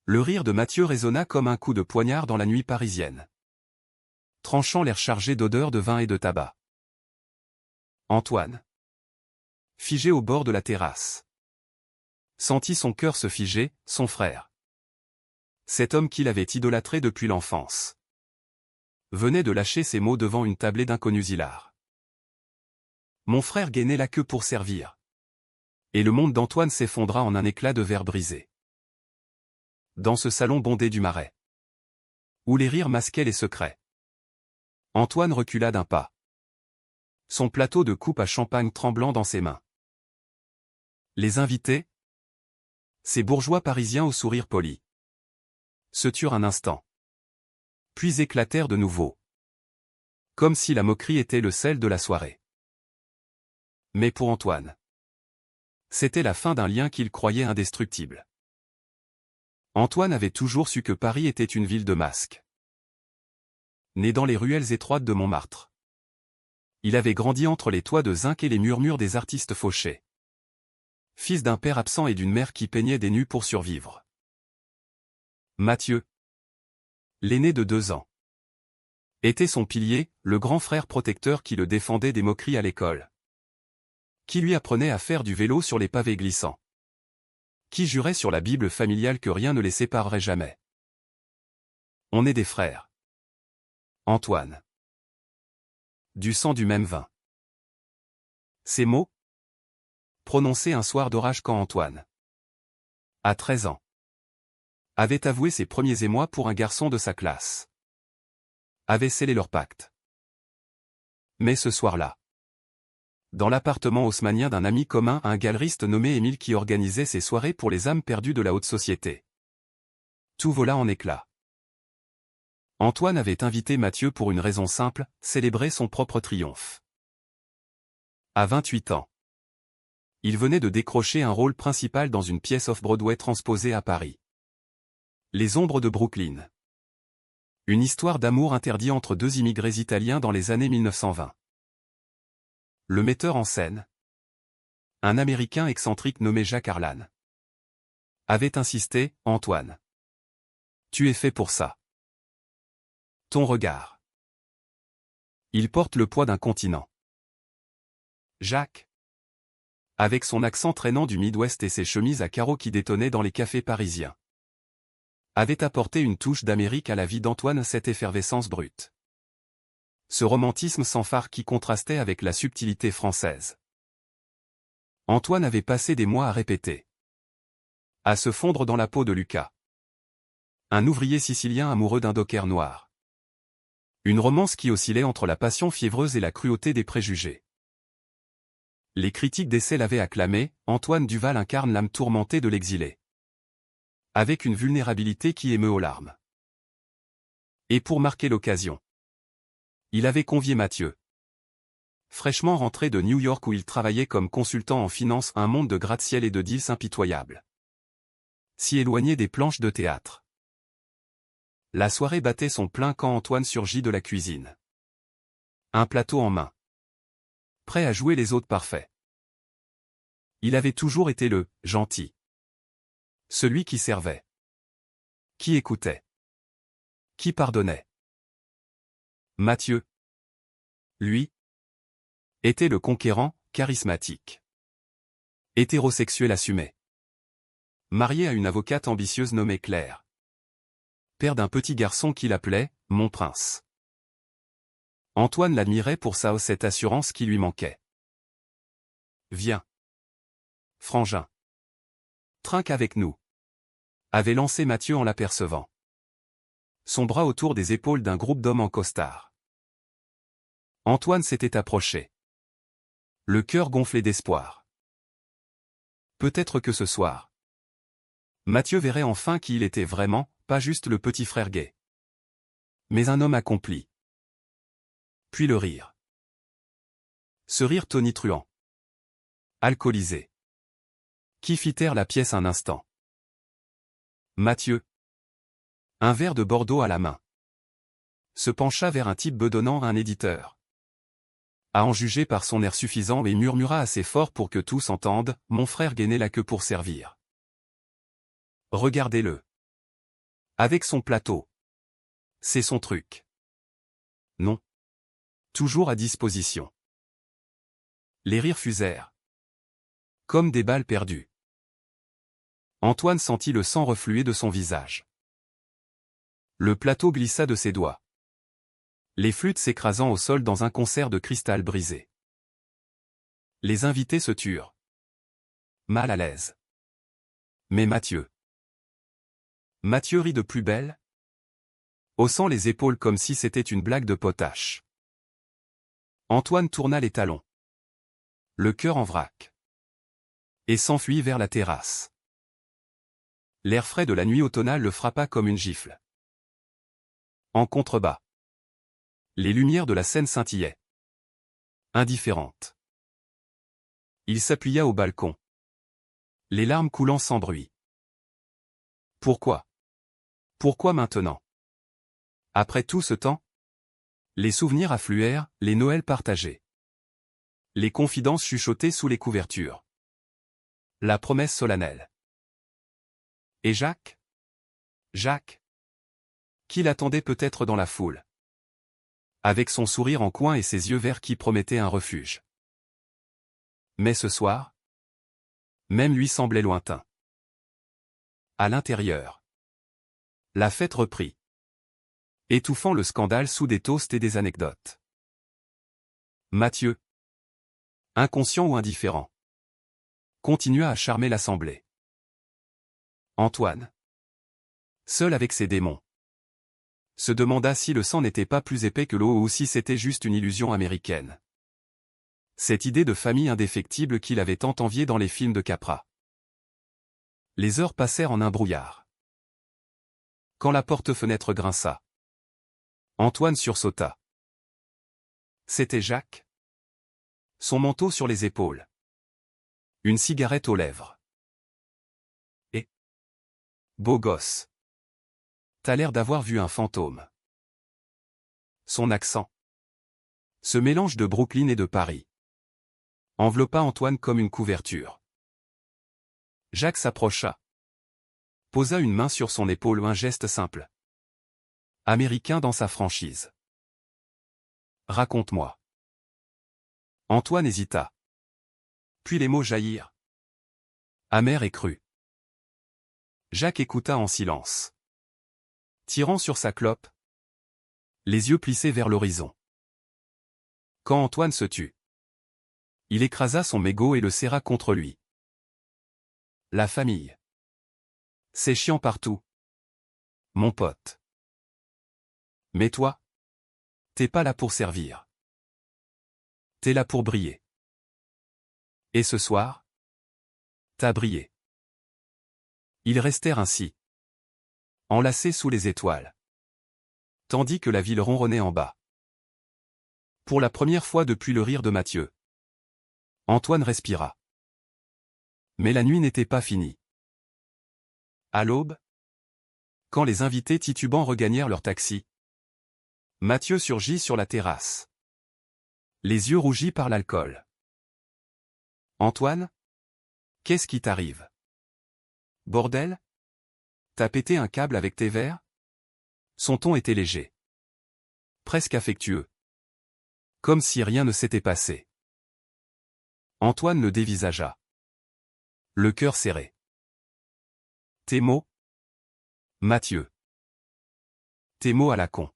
Le rire de Mathieu résonna comme un coup de poignard dans la nuit parisienne, tranchant l'air chargé d'odeurs de vin et de tabac. Antoine, figé au bord de la terrasse, sentit son cœur se figer, son frère. Cet homme qu'il avait idolâtré depuis l'enfance venait de lâcher ces mots devant une tablée d'inconnus hilars. Mon frère gainait la queue pour servir. Et le monde d'Antoine s'effondra en un éclat de verre brisé. Dans ce salon bondé du Marais, où les rires masquaient les secrets, Antoine recula d'un pas, son plateau de coupe à champagne tremblant dans ses mains. Les invités, ces bourgeois parisiens au sourire poli, se turent un instant, puis éclatèrent de nouveau, comme si la moquerie était le sel de la soirée. Mais pour Antoine, c'était la fin d'un lien qu'il croyait indestructible. Antoine avait toujours su que Paris était une ville de masques. Né dans les ruelles étroites de Montmartre, il avait grandi entre les toits de zinc et les murmures des artistes fauchés. Fils d'un père absent et d'une mère qui peignait des nus pour survivre. Mathieu, l'aîné de 2 ans, était son pilier, le grand frère protecteur qui le défendait des moqueries à l'école, qui lui apprenait à faire du vélo sur les pavés glissants, qui jurait sur la Bible familiale que rien ne les séparerait jamais. On est des frères. Antoine. Du sang du même vin. Ces mots, prononcés un soir d'orage quand Antoine, à 13 ans, avait avoué ses premiers émois pour un garçon de sa classe, avaient scellé leur pacte. Mais ce soir-là, dans l'appartement haussmannien d'un ami commun à un galeriste nommé Émile qui organisait ses soirées pour les âmes perdues de la haute société, tout vola en éclats. Antoine avait invité Mathieu pour une raison simple, célébrer son propre triomphe. À 28 ans, il venait de décrocher un rôle principal dans une pièce off-Broadway transposée à Paris. Les ombres de Brooklyn. Une histoire d'amour interdit entre 2 immigrés italiens dans les années 1920. Le metteur en scène, un Américain excentrique nommé Jack Harlan, avait insisté, « Antoine, tu es fait pour ça. Ton regard. Il porte le poids d'un continent. » Jacques, avec son accent traînant du Midwest et ses chemises à carreaux qui détonnaient dans les cafés parisiens, avait apporté une touche d'Amérique à la vie d'Antoine, cette effervescence brute. Ce romantisme sans phare qui contrastait avec la subtilité française. Antoine avait passé des mois à répéter, à se fondre dans la peau de Lucas, un ouvrier sicilien amoureux d'un docker noir. Une romance qui oscillait entre la passion fiévreuse et la cruauté des préjugés. Les critiques d'essai l'avaient acclamé, Antoine Duval incarne l'âme tourmentée de l'exilé, avec une vulnérabilité qui émeut aux larmes. Et pour marquer l'occasion, il avait convié Mathieu, fraîchement rentré de New York où il travaillait comme consultant en finance, un monde de gratte-ciel et de deals impitoyables, si éloigné des planches de théâtre. La soirée battait son plein quand Antoine surgit de la cuisine, un plateau en main, prêt à jouer les hôtes parfaits. Il avait toujours été le « gentil », celui qui servait, qui écoutait, qui pardonnait. Mathieu, lui, était le conquérant, charismatique, hétérosexuel assumé, marié à une avocate ambitieuse nommée Claire, père d'un petit garçon qu'il appelait « mon prince ». Antoine l'admirait pour ça, cette assurance qui lui manquait. « Viens, frangin, trinque avec nous », avait lancé Mathieu en l'apercevant, son bras autour des épaules d'un groupe d'hommes en costard. Antoine s'était approché, le cœur gonflé d'espoir. Peut-être que ce soir, Mathieu verrait enfin qui il était vraiment, pas juste le petit frère gay, mais un homme accompli. Puis le rire. Ce rire tonitruant, alcoolisé, qui fit taire la pièce un instant. Mathieu, un verre de Bordeaux à la main, se pencha vers un type bedonnant à un éditeur, à en juger par son air suffisant, et murmura assez fort pour que tous entendent, « Mon frère gainait la queue pour servir. Regardez-le. Avec son plateau. C'est son truc. Non. Toujours à disposition. Les rires fusèrent. Comme des balles perdues. Antoine sentit le sang refluer de son visage. Le plateau glissa de ses doigts. Les flûtes s'écrasant au sol dans un concert de cristal brisé. Les invités se turent. Mal à l'aise. Mais Mathieu rit de plus belle, haussant les épaules comme si c'était une blague de potache. Antoine tourna les talons. Le cœur en vrac. Et s'enfuit vers la terrasse. L'air frais de la nuit automnale le frappa comme une gifle. En contrebas. Les lumières de la scène scintillaient. Indifférentes. Il s'appuya au balcon. Les larmes coulant sans bruit. Pourquoi? Pourquoi maintenant? Après tout ce temps? Les souvenirs affluèrent, les Noëls partagés. Les confidences chuchotées sous les couvertures. La promesse solennelle. Et Jacques? Jacques? Qui l'attendait peut-être dans la foule. Avec son sourire en coin et ses yeux verts qui promettaient un refuge. Mais ce soir? Même lui semblait lointain. À l'intérieur. La fête reprit. Étouffant le scandale sous des toasts et des anecdotes. Mathieu, inconscient ou indifférent, continua à charmer l'assemblée. Antoine, seul avec ses démons, se demanda si le sang n'était pas plus épais que l'eau ou si c'était juste une illusion américaine. Cette idée de famille indéfectible qu'il avait tant enviée dans les films de Capra. Les heures passèrent en un brouillard. Quand la porte-fenêtre grinça, Antoine sursauta. C'était Jacques. Son manteau sur les épaules. Une cigarette aux lèvres. Et beau gosse. T'as l'air d'avoir vu un fantôme. Son accent. Ce mélange de Brooklyn et de Paris. Enveloppa Antoine comme une couverture. Jacques s'approcha. Posa une main sur son épaule, un geste simple. Américain dans sa franchise. Raconte-moi. Antoine hésita. Puis les mots jaillirent. Amer et cru. Jacques écouta en silence. Tirant sur sa clope. Les yeux plissés vers l'horizon. Quand Antoine se tut. Il écrasa son mégot et le serra contre lui. La famille. C'est chiant partout. Mon pote. Mais toi? T'es pas là pour servir. T'es là pour briller. Et ce soir? T'as brillé. Ils restèrent ainsi. Enlacés sous les étoiles. Tandis que la ville ronronnait en bas. Pour la première fois depuis le rire de Mathieu. Antoine respira. Mais la nuit n'était pas finie. À l'aube, quand les invités titubants regagnèrent leur taxi, Mathieu surgit sur la terrasse. Les yeux rougis par l'alcool. Antoine? Qu'est-ce qui t'arrive? Bordel? T'as pété un câble avec tes verres? Son ton était léger. Presque affectueux. Comme si rien ne s'était passé. Antoine le dévisagea. Le cœur serré. Tes mots? Mathieu. Tes mots à la con.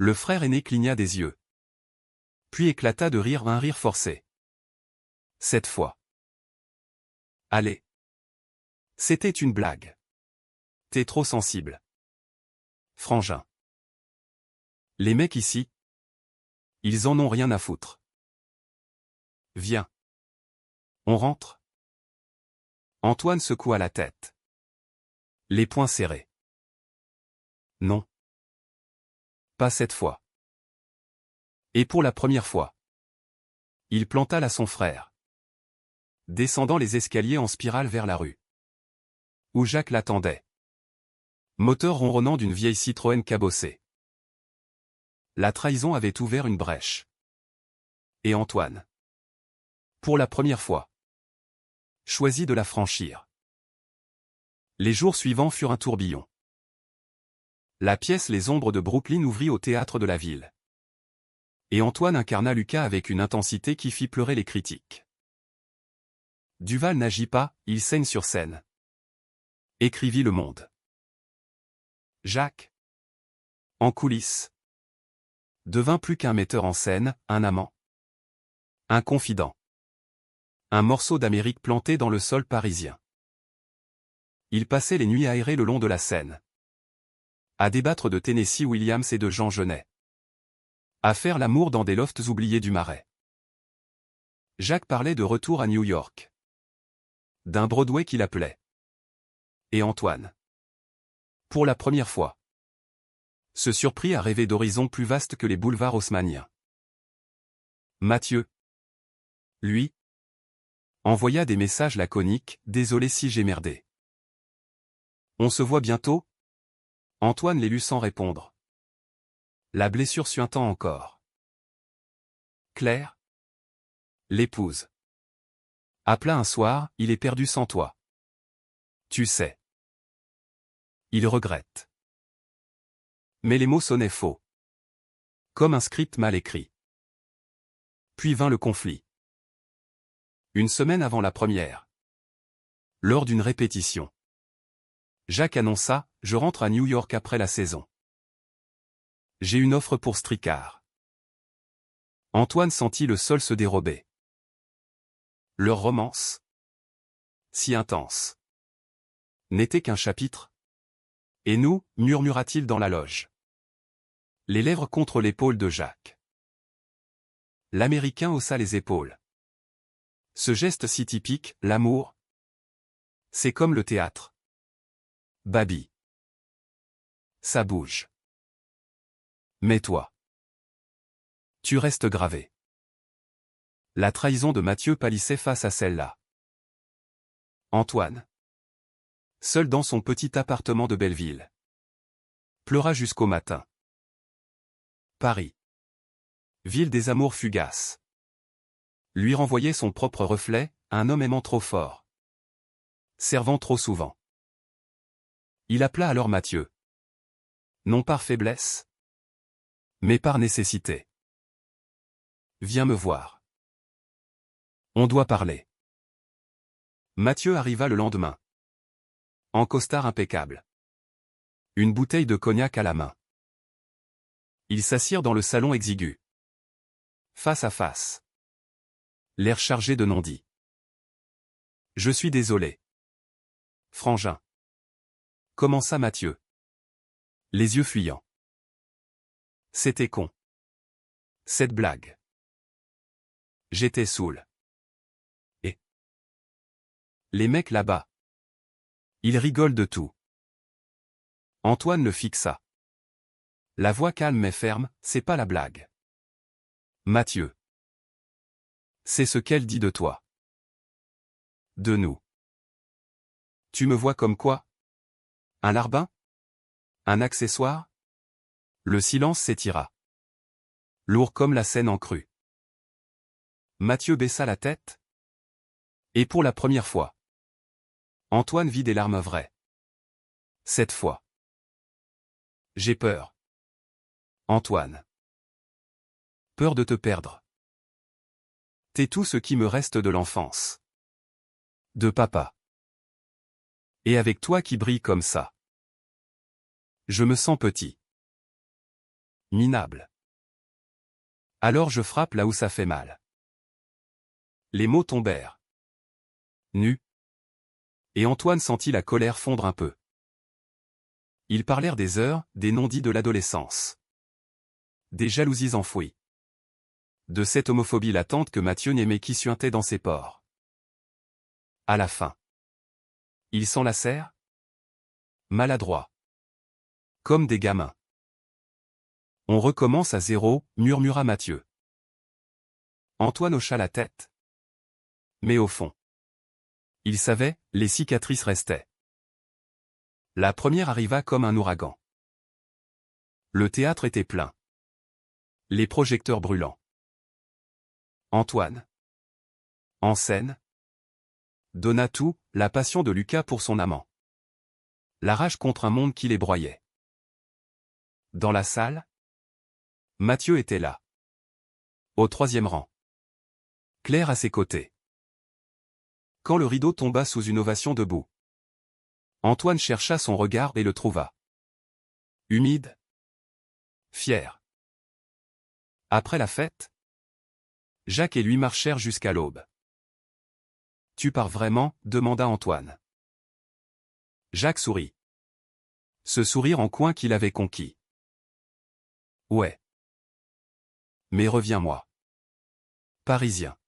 Le frère aîné cligna des yeux. Puis éclata de rire, un rire forcé. Cette fois. Allez. C'était une blague. T'es trop sensible. Frangin. Les mecs ici, ils en ont rien à foutre. Viens. On rentre? Antoine secoua la tête. Les poings serrés. Non. Pas cette fois. Et pour la première fois. Il planta là son frère. Descendant les escaliers en spirale vers la rue. Où Jacques l'attendait. Moteur ronronnant d'une vieille Citroën cabossée. La trahison avait ouvert une brèche. Et Antoine. Pour la première fois. Choisit de la franchir. Les jours suivants furent un tourbillon. La pièce Les Ombres de Brooklyn ouvrit au théâtre de la ville. Et Antoine incarna Lucas avec une intensité qui fit pleurer les critiques. Duval n'agit pas, il saigne sur scène. Écrivit Le Monde. Jacques, en coulisses, devint plus qu'un metteur en scène, un amant. Un confident. Un morceau d'Amérique planté dans le sol parisien. Il passait les nuits aérées le long de la Seine. À débattre de Tennessee Williams et de Jean Genet. À faire l'amour dans des lofts oubliés du Marais. Jacques parlait de retour à New York. D'un Broadway qu'il appelait. Et Antoine, pour la première fois, se surprit à rêver d'horizons plus vastes que les boulevards haussmanniens. Mathieu, lui, envoya des messages laconiques, désolé si j'ai merdé. On se voit bientôt? Antoine les lut sans répondre. La blessure suintant encore. Claire, l'épouse, appela un soir, il est perdu sans toi. Tu sais. Il regrette. Mais les mots sonnaient faux. Comme un script mal écrit. Puis vint le conflit. Une semaine avant la première. Lors d'une répétition. Jacques annonça, je rentre à New York après la saison. J'ai une offre pour Stricard. Antoine sentit le sol se dérober. Leur romance, si intense, n'était qu'un chapitre. Et nous, murmura-t-il dans la loge. Les lèvres contre l'épaule de Jacques. L'Américain haussa les épaules. Ce geste si typique, l'amour, c'est comme le théâtre. Babi. Ça bouge. Mais toi, tu restes gravé. La trahison de Mathieu pâlissait face à celle-là. Antoine, seul dans son petit appartement de Belleville, pleura jusqu'au matin. Paris, ville des amours fugaces, lui renvoyait son propre reflet, un homme aimant trop fort, servant trop souvent. Il appela alors Mathieu. Non par faiblesse, mais par nécessité. Viens me voir. On doit parler. Mathieu arriva le lendemain. En costard impeccable. Une bouteille de cognac à la main. Ils s'assirent dans le salon exigu. Face à face. L'air chargé de non-dits. Je suis désolé. Frangin. Commença Mathieu. Les yeux fuyants. C'était con. Cette blague. J'étais saoul. Et les mecs là-bas. Ils rigolent de tout. Antoine le fixa. La voix calme mais ferme, c'est pas la blague. Mathieu. C'est ce qu'elle dit de toi. De nous. Tu me vois comme quoi? Un larbin? Un accessoire? Le silence s'étira. Lourd comme la Seine en crue. Mathieu baissa la tête. Et pour la première fois, Antoine vit des larmes vraies. Cette fois. J'ai peur. Antoine. Peur de te perdre. T'es tout ce qui me reste de l'enfance. De papa. Et avec toi qui brille comme ça. Je me sens petit. Minable. Alors je frappe là où ça fait mal. Les mots tombèrent. Nus. Et Antoine sentit la colère fondre un peu. Ils parlèrent des heures, des non-dits de l'adolescence. Des jalousies enfouies. De cette homophobie latente que Mathieu n'aimait qui suintait dans ses pores. À la fin. Ils s'enlacèrent. Maladroits. Comme des gamins. On recommence à zéro, murmura Mathieu. Antoine hocha la tête. Mais au fond. Il savait, les cicatrices restaient. La première arriva comme un ouragan. Le théâtre était plein. Les projecteurs brûlants. Antoine. En scène. Donna tout, la passion de Lucas pour son amant. La rage contre un monde qui les broyait. Dans la salle, Mathieu était là. Au 3e rang. Claire à ses côtés. Quand le rideau tomba sous une ovation debout, Antoine chercha son regard et le trouva. Humide. Fier. Après la fête, Jacques et lui marchèrent jusqu'à l'aube. « Tu pars vraiment ?» demanda Antoine. Jacques sourit. Ce sourire en coin qu'il avait conquis. « Ouais. Mais reviens-moi. Parisien.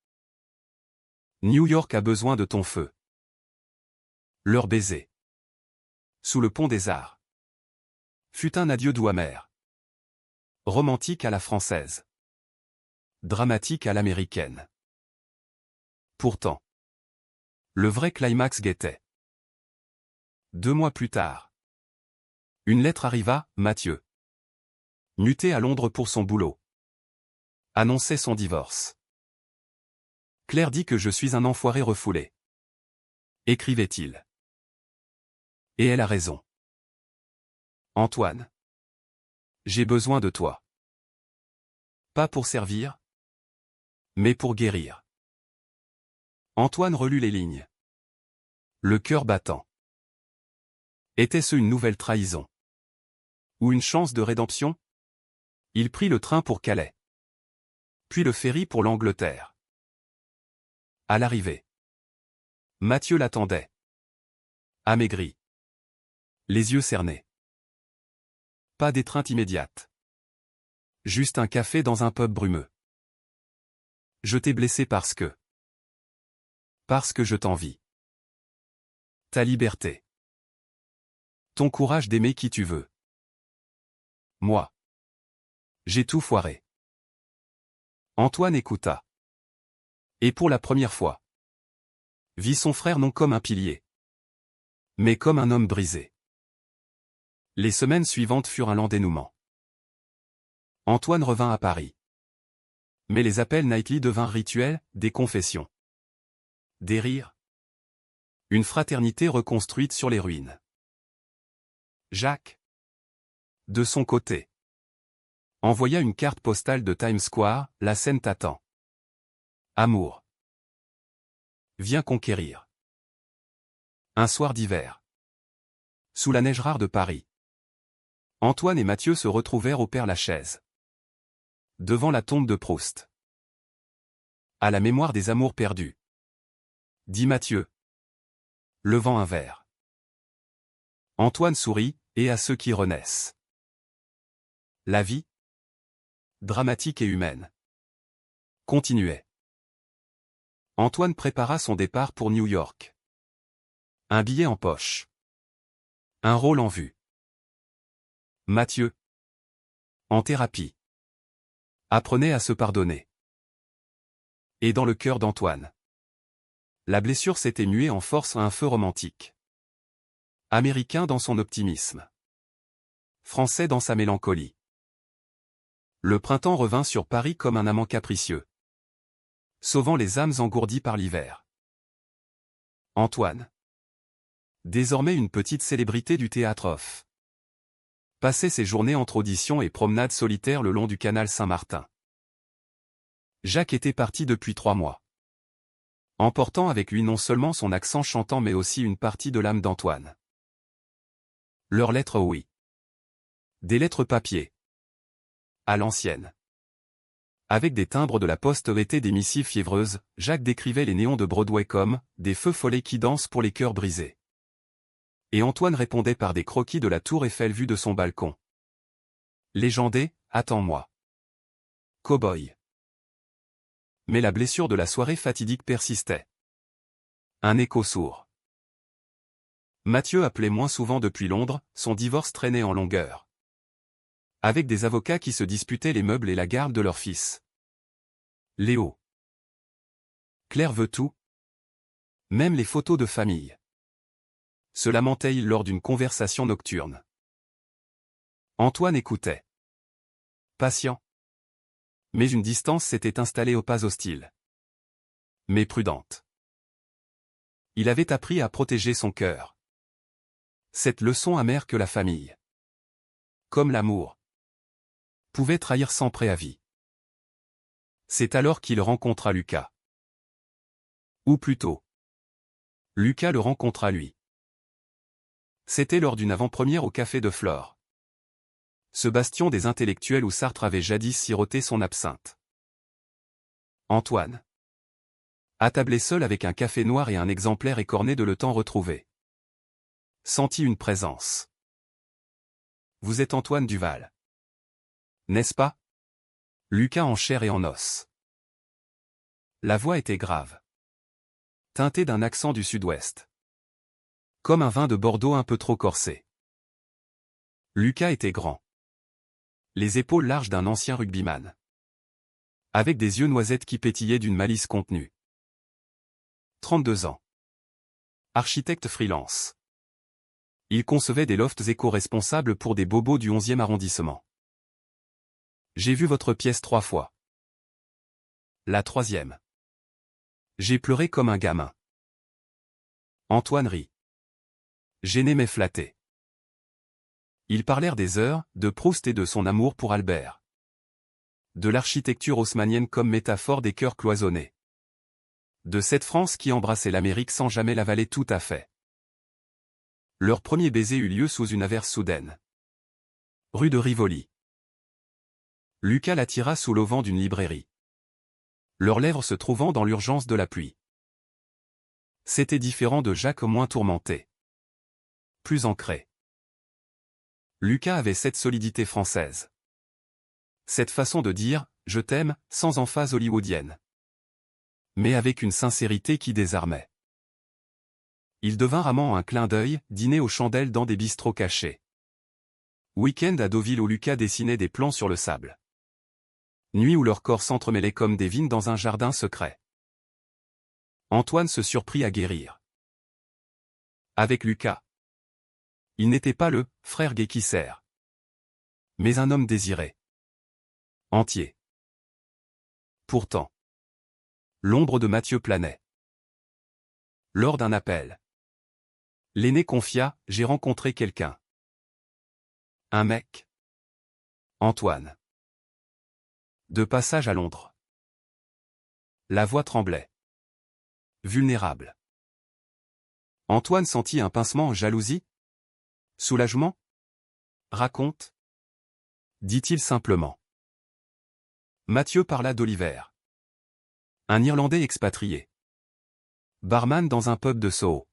New York a besoin de ton feu. » Leur baiser. Sous le pont des Arts. Fut un adieu doux amer. Romantique à la française. Dramatique à l'américaine. Pourtant, le vrai climax guettait. 2 mois plus tard. Une lettre arriva, Mathieu. Muté à Londres pour son boulot. Annonçait son divorce. Claire dit que je suis un enfoiré refoulé. Écrivait-il. Et elle a raison. Antoine. J'ai besoin de toi. Pas pour servir, mais pour guérir. Antoine relut les lignes. Le cœur battant. Était-ce une nouvelle trahison? Ou une chance de rédemption? Il prit le train pour Calais. Puis le ferry pour l'Angleterre. À l'arrivée, Mathieu l'attendait. Amaigri. Les yeux cernés. Pas d'étreinte immédiate. Juste un café dans un pub brumeux. Je t'ai blessé parce que je t'envie. Ta liberté. Ton courage d'aimer qui tu veux. Moi. J'ai tout foiré. Antoine écouta. Et pour la première fois, vit son frère non comme un pilier, mais comme un homme brisé. Les semaines suivantes furent un lent dénouement. Antoine revint à Paris. Mais les appels nightly devinrent rituels, des confessions. Des rires. Une fraternité reconstruite sur les ruines. Jacques, de son côté, envoya une carte postale de Times Square, la scène t'attend. Amour. Viens conquérir. Un soir d'hiver. Sous la neige rare de Paris. Antoine et Mathieu se retrouvèrent au Père-Lachaise. Devant la tombe de Proust. À la mémoire des amours perdus. Dit Mathieu. Levant un verre. Antoine sourit, et à ceux qui renaissent. La vie, dramatique et humaine, continuait. Antoine prépara son départ pour New York. Un billet en poche. Un rôle en vue. Mathieu, en thérapie, apprenait à se pardonner. Et dans le cœur d'Antoine, la blessure s'était muée en force à un feu romantique. Américain dans son optimisme. Français dans sa mélancolie. Le printemps revint sur Paris comme un amant capricieux, sauvant les âmes engourdies par l'hiver. Antoine. Désormais une petite célébrité du théâtre off. Passait ses journées entre auditions et promenades solitaires le long du canal Saint-Martin. Jacques était parti depuis 3 mois. Emportant avec lui non seulement son accent chantant mais aussi une partie de l'âme d'Antoine. Leurs lettres oui. Des lettres papier. À l'ancienne. Avec des timbres de la poste étaient des missives fiévreuses, Jacques décrivait les néons de Broadway comme des feux follets qui dansent pour les cœurs brisés. Et Antoine répondait par des croquis de la tour Eiffel vue de son balcon. Légendé, attends-moi. Cow-boy. Mais la blessure de la soirée fatidique persistait. Un écho sourd. Mathieu appelait moins souvent depuis Londres, son divorce traînait en longueur. Avec des avocats qui se disputaient les meubles et la garde de leur fils. Léo. Claire veut tout. Même les photos de famille. Se lamentait-il lors d'une conversation nocturne. Antoine écoutait. Patient. Mais une distance s'était installée aux pas hostiles. Mais prudente. Il avait appris à protéger son cœur. Cette leçon amère que la famille. Comme l'amour. pouvait trahir sans préavis. C'est alors qu'il rencontra Lucas. Ou plutôt, Lucas le rencontra lui. C'était lors d'une avant-première au Café de Flore. Ce bastion des intellectuels où Sartre avait jadis siroté son absinthe. Antoine, attablé seul avec un café noir et un exemplaire écorné de Le Temps retrouvé, sentit une présence. Vous êtes Antoine Duval, n'est-ce pas? Lucas en chair et en os. La voix était grave, teintée d'un accent du sud-ouest. Comme un vin de Bordeaux un peu trop corsé. Lucas était grand. Les épaules larges d'un ancien rugbyman. Avec des yeux noisettes qui pétillaient d'une malice contenue. 32 ans. Architecte freelance. Il concevait des lofts éco-responsables pour des bobos du 11e arrondissement. J'ai vu votre pièce 3 fois. La 3e. J'ai pleuré comme un gamin. Antoine rit. Gêné mais flatté. Ils parlèrent des heures, de Proust et de son amour pour Albert. De l'architecture haussmannienne comme métaphore des cœurs cloisonnés. De cette France qui embrassait l'Amérique sans jamais l'avaler tout à fait. Leur premier baiser eut lieu sous une averse soudaine. Rue de Rivoli. Lucas l'attira sous l'auvent d'une librairie. Leurs lèvres se trouvant dans l'urgence de la pluie. C'était différent de Jacques moins tourmenté. Plus ancré. Lucas avait cette solidité française. Cette façon de dire « je t'aime » sans emphase hollywoodienne. Mais avec une sincérité qui désarmait. Il devint amant un clin d'œil, dîner aux chandelles dans des bistrots cachés. Week-end à Deauville où Lucas dessinait des plans sur le sable. Nuit où leurs corps s'entremêlaient comme des vignes dans un jardin secret. Antoine se surprit à guérir. Avec Lucas. Il n'était pas le « frère gay qui sert », mais un homme désiré. Entier. Pourtant. L'ombre de Mathieu planait. Lors d'un appel. L'aîné confia « J'ai rencontré quelqu'un. Un mec. Antoine. De passage à Londres. » La voix tremblait. Vulnérable. Antoine sentit un pincement, jalousie? Soulagement? Raconte, dit-il simplement. Mathieu parla d'Oliver. Un Irlandais expatrié. Barman dans un pub de Soho.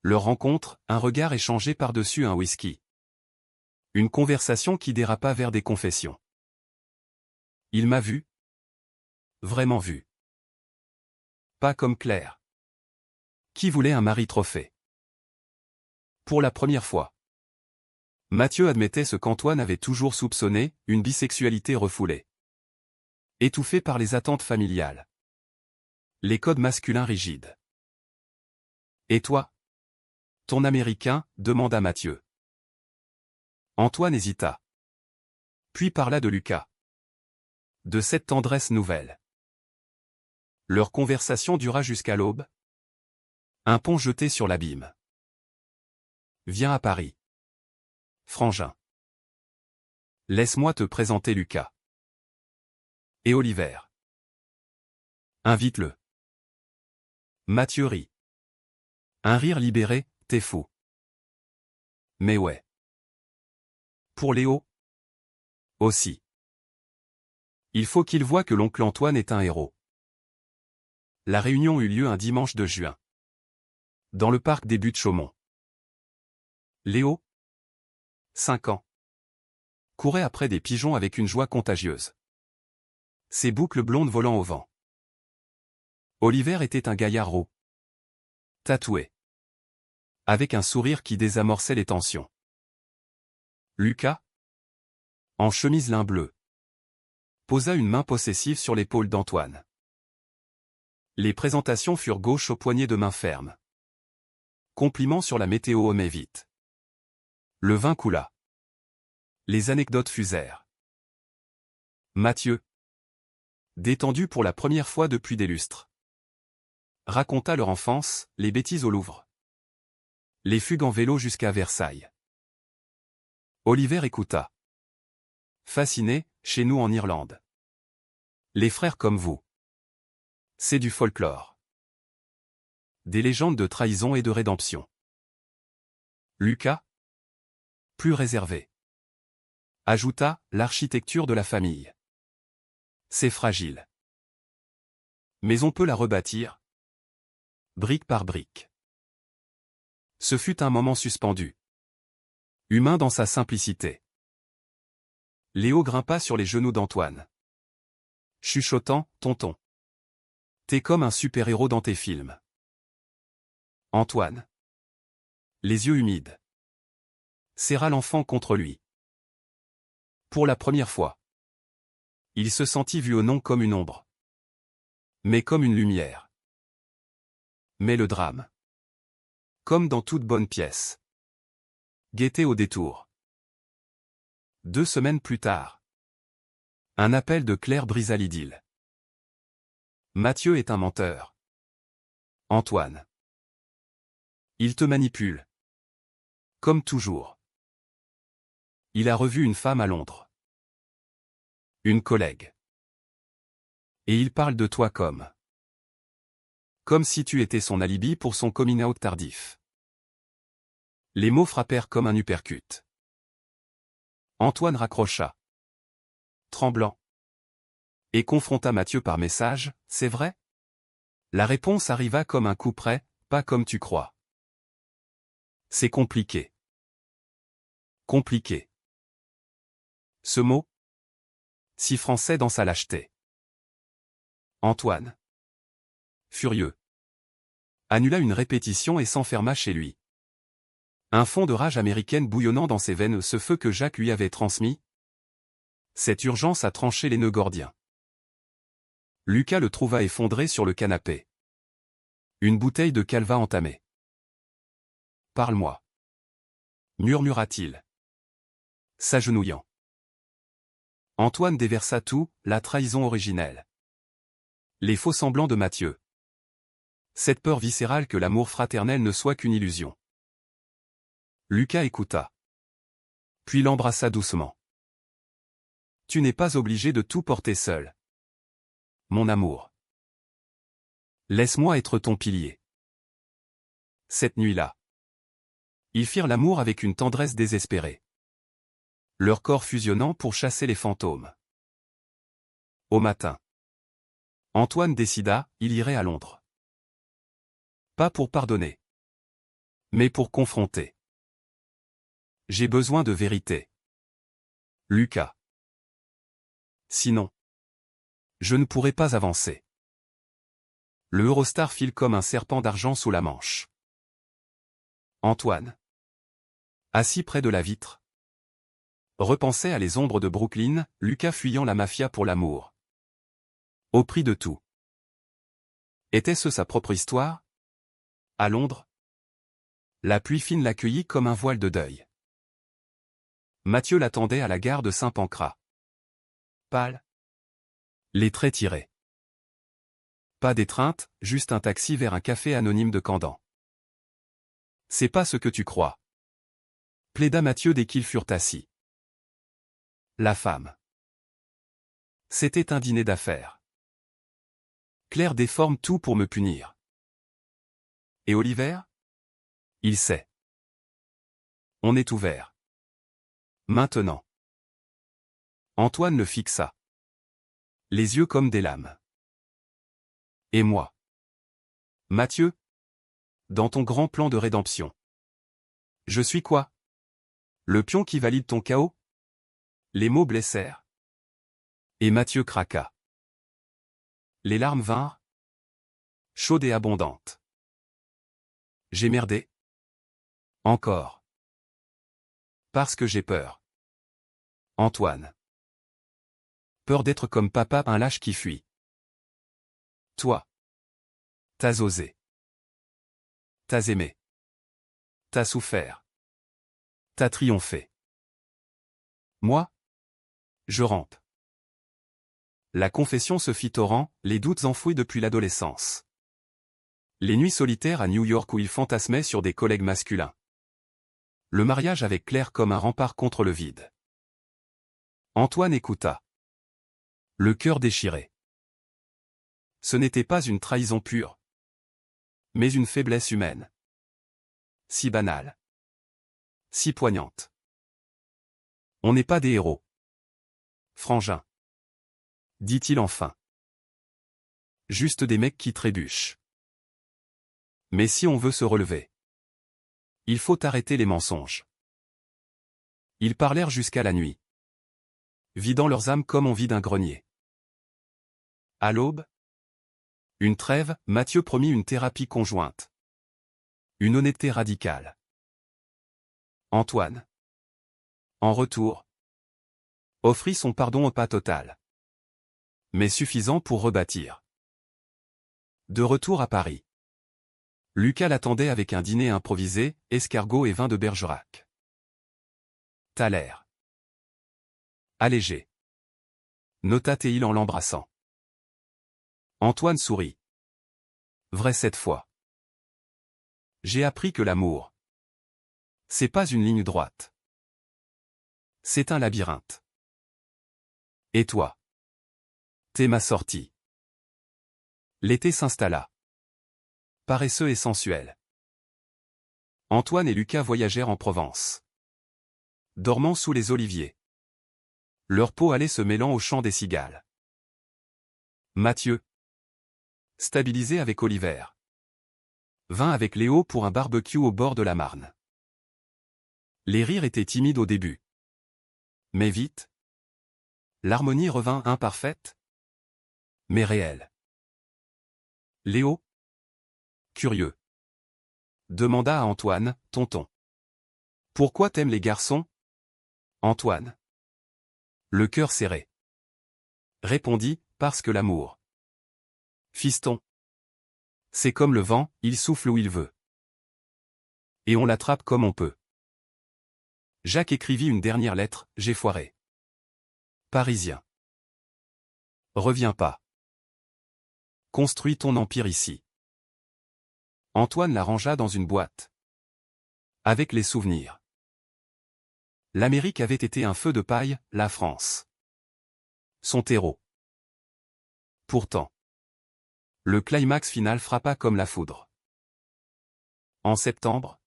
Leur rencontre, un regard échangé par-dessus un whisky. Une conversation qui dérapa vers des confessions. Il m'a vu. Vraiment vu. Pas comme Claire. Qui voulait un mari trophée. Pour la première fois. Mathieu admettait ce qu'Antoine avait toujours soupçonné, une bisexualité refoulée. Étouffée par les attentes familiales. Les codes masculins rigides. Et toi? Ton américain, demanda Mathieu. Antoine hésita. Puis parla de Lucas. De cette tendresse nouvelle. Leur conversation dura jusqu'à l'aube. Un pont jeté sur l'abîme. Viens à Paris. Frangin. Laisse-moi te présenter Lucas. Et Oliver. Invite-le. Mathieu rit. Un rire libéré, t'es fou. Mais ouais. Pour Léo? Aussi. Il faut qu'il voie que l'oncle Antoine est un héros. La réunion eut lieu un dimanche de juin. Dans le parc des Buttes-Chaumont. Léo, 5 ans, courait après des pigeons avec une joie contagieuse. Ses boucles blondes volant au vent. Oliver était un gaillard roux. Tatoué. Avec un sourire qui désamorçait les tensions. Lucas, en chemise lin bleu, posa une main possessive sur l'épaule d'Antoine. Les présentations furent gauches aux poignées de main ferme. Compliments sur la météo homais vite. Le vin coula. Les anecdotes fusèrent. Mathieu, détendu pour la première fois depuis des lustres, raconta leur enfance, les bêtises au Louvre. Les fugues en vélo jusqu'à Versailles. Oliver écouta. Fasciné, chez nous en Irlande. Les frères comme vous. C'est du folklore. Des légendes de trahison et de rédemption. Lucas? Plus réservé. Ajouta, l'architecture de la famille. C'est fragile. Mais on peut la rebâtir. Brique par brique. Ce fut un moment suspendu. Humain dans sa simplicité. Léo grimpa sur les genoux d'Antoine. Chuchotant, tonton. T'es comme un super-héros dans tes films. Antoine. Les yeux humides. Serra l'enfant contre lui. Pour la première fois. Il se sentit vu au non comme une ombre. Mais comme une lumière. Mais le drame. Comme dans toute bonne pièce. Guettait au détour. 2 semaines plus tard. Un appel de Claire brisa l'idylle. Mathieu est un menteur. Antoine. Il te manipule. Comme toujours. Il a revu une femme à Londres. Une collègue. Et il parle de toi comme si tu étais son alibi pour son coming out tardif. Les mots frappèrent comme un uppercut. Antoine raccrocha. Tremblant. Et confronta Mathieu par message, c'est vrai? La réponse arriva comme un coup près, pas comme tu crois. C'est compliqué. Compliqué. Ce mot? Si français dans sa lâcheté. Antoine. Furieux. Annula une répétition et s'enferma chez lui. Un fond de rage américaine bouillonnant dans ses veines, ce feu que Jacques lui avait transmis. Cette urgence a tranché les nœuds gordiens. Lucas le trouva effondré sur le canapé. Une bouteille de Calva entamée. Parle-moi. Murmura-t-il. S'agenouillant. Antoine déversa tout, la trahison originelle. Les faux semblants de Mathieu. Cette peur viscérale que l'amour fraternel ne soit qu'une illusion. Lucas écouta. Puis l'embrassa doucement. Tu n'es pas obligé de tout porter seul. Mon amour. Laisse-moi être ton pilier. Cette nuit-là. Ils firent l'amour avec une tendresse désespérée. Leurs corps fusionnant pour chasser les fantômes. Au matin. Antoine décida, il irait à Londres. Pas pour pardonner. Mais pour confronter. J'ai besoin de vérité. Lucas. Sinon. Je ne pourrai pas avancer. Le Eurostar file comme un serpent d'argent sous la Manche. Antoine. Assis près de la vitre. Repensait à les ombres de Brooklyn, Lucas fuyant la mafia pour l'amour. Au prix de tout. Était-ce sa propre histoire? À Londres? La pluie fine l'accueillit comme un voile de deuil. Mathieu l'attendait à la gare de Saint-Pancras. Pâle. Les traits tirés. Pas d'étreinte, juste un taxi vers un café anonyme de Camden. C'est pas ce que tu crois. Plaida Mathieu dès qu'ils furent assis. La femme. C'était un dîner d'affaires. Claire déforme tout pour me punir. Et Oliver? Il sait. On est ouvert. Maintenant. Antoine le fixa. Les yeux comme des lames. Et moi? Mathieu? Dans ton grand plan de rédemption. Je suis quoi? Le pion qui valide ton chaos? Les mots blessèrent. Et Mathieu craqua. Les larmes vinrent. Chaudes et abondantes. J'ai merdé. Encore. Parce que j'ai peur. Antoine. Peur d'être comme papa, un lâche qui fuit. Toi. T'as osé. T'as aimé. T'as souffert. T'as triomphé. Moi? Je rampe. La confession se fit au rang, les doutes enfouis depuis l'adolescence. Les nuits solitaires à New York où il fantasmait sur des collègues masculins. Le mariage avec Claire comme un rempart contre le vide. Antoine écouta. Le cœur déchiré. Ce n'était pas une trahison pure, mais une faiblesse humaine. Si banale. Si poignante. On n'est pas des héros. Frangin. Dit-il enfin. Juste des mecs qui trébuchent. Mais si on veut se relever, il faut arrêter les mensonges. Ils parlèrent jusqu'à la nuit, vidant leurs âmes comme on vide un grenier. À l'aube, une trêve, Mathieu promit une thérapie conjointe. Une honnêteté radicale. Antoine, en retour, offrit son pardon pas total, mais suffisant pour rebâtir. De retour à Paris, Lucas l'attendait avec un dîner improvisé, escargot et vin de Bergerac. Thaler. Allégé. Nota-t-il en l'embrassant. Antoine sourit. Vrai cette fois. J'ai appris que l'amour, c'est pas une ligne droite. C'est un labyrinthe. Et toi? T'es ma sortie. L'été s'installa. Paresseux et sensuel. Antoine et Lucas voyagèrent en Provence. Dormant sous les oliviers. Leur peau allait se mêlant au chant des cigales. Mathieu, stabilisé avec Oliver, vint avec Léo pour un barbecue au bord de la Marne. Les rires étaient timides au début. Mais vite, l'harmonie revint imparfaite, mais réelle. Léo, curieux, demanda à Antoine, « Tonton, pourquoi t'aimes les garçons ?» Antoine, le cœur serré, répondit, « Parce que l'amour. Fiston, c'est comme le vent, il souffle où il veut. Et on l'attrape comme on peut. » Jacques écrivit une dernière lettre, « J'ai foiré. Parisien. Reviens pas. Construis ton empire ici. » Antoine la rangea dans une boîte. Avec les souvenirs. L'Amérique avait été un feu de paille, la France. Son terreau. Pourtant, le climax final frappa comme la foudre. En septembre,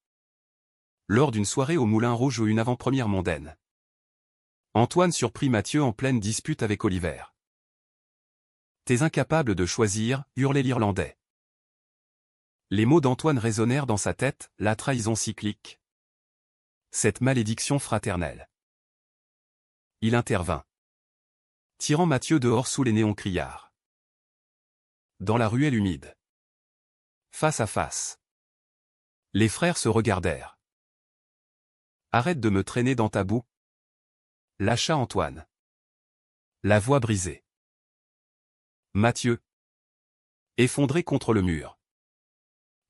lors d'une soirée au Moulin Rouge ou une avant-première mondaine, Antoine surprit Mathieu en pleine dispute avec Oliver. « T'es incapable de choisir » hurlait l'Irlandais. Les mots d'Antoine résonnèrent dans sa tête, la trahison cyclique. Cette malédiction fraternelle. Il intervint, tirant Mathieu dehors sous les néons criards. Dans la ruelle humide. Face à face. Les frères se regardèrent. « Arrête de me traîner dans ta boue. » Lâcha Antoine. La voix brisée. Mathieu, effondré contre le mur,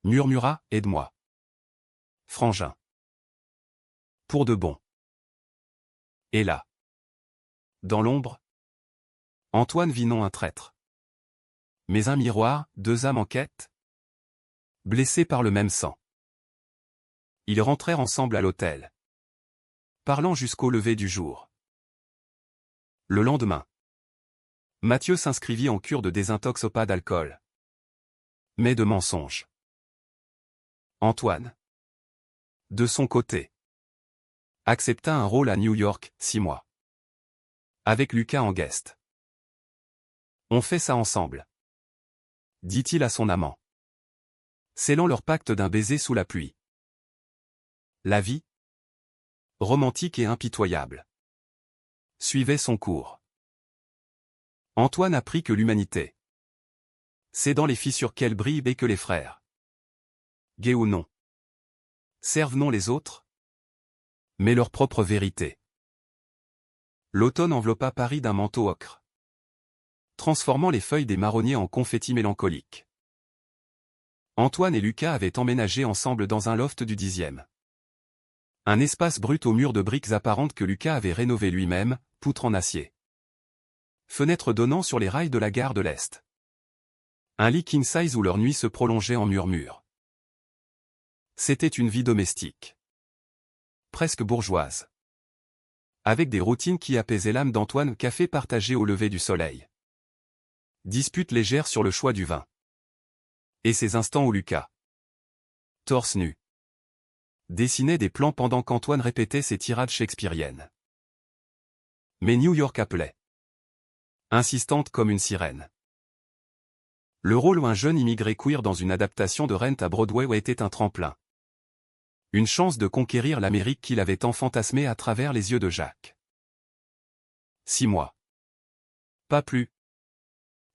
murmura, « Aide-moi. Frangin. Pour de bon. » Et là, dans l'ombre, Antoine vit non un traître, mais un miroir, deux âmes en quête, blessées par le même sang. Ils rentrèrent ensemble à l'hôtel, parlant jusqu'au lever du jour. Le lendemain, Mathieu s'inscrivit en cure de désintox pas d'alcool, mais de mensonges. Antoine, de son côté, accepta un rôle à New York, 6 mois. Avec Lucas en guest. « On fait ça ensemble, » dit-il à son amant, scellant leur pacte d'un baiser sous la pluie. La vie, romantique et impitoyable, suivait son cours. Antoine apprit que l'humanité, c'est dans les fissures qu'elle brille et que les frères, gays ou non, servent non les autres, mais leur propre vérité. L'automne enveloppa Paris d'un manteau ocre, transformant les feuilles des marronniers en confettis mélancoliques. Antoine et Lucas avaient emménagé ensemble dans un loft du 10e. Un espace brut aux murs de briques apparentes que Lucas avait rénové lui-même, poutre en acier. Fenêtre donnant sur les rails de la gare de l'Est. Un lit king size où leur nuit se prolongeait en murmure. C'était une vie domestique. Presque bourgeoise. Avec des routines qui apaisaient l'âme d'Antoine, café partagé au lever du soleil. Dispute légère sur le choix du vin. Et ces instants où Lucas, torse nu, dessinait des plans pendant qu'Antoine répétait ses tirades shakespeariennes. Mais New York appelait. Insistante comme une sirène. Le rôle où un jeune immigré queer dans une adaptation de Rent à Broadway était un tremplin. Une chance de conquérir l'Amérique qu'il avait tant fantasmée à travers les yeux de Jacques. 6 mois. Pas plus.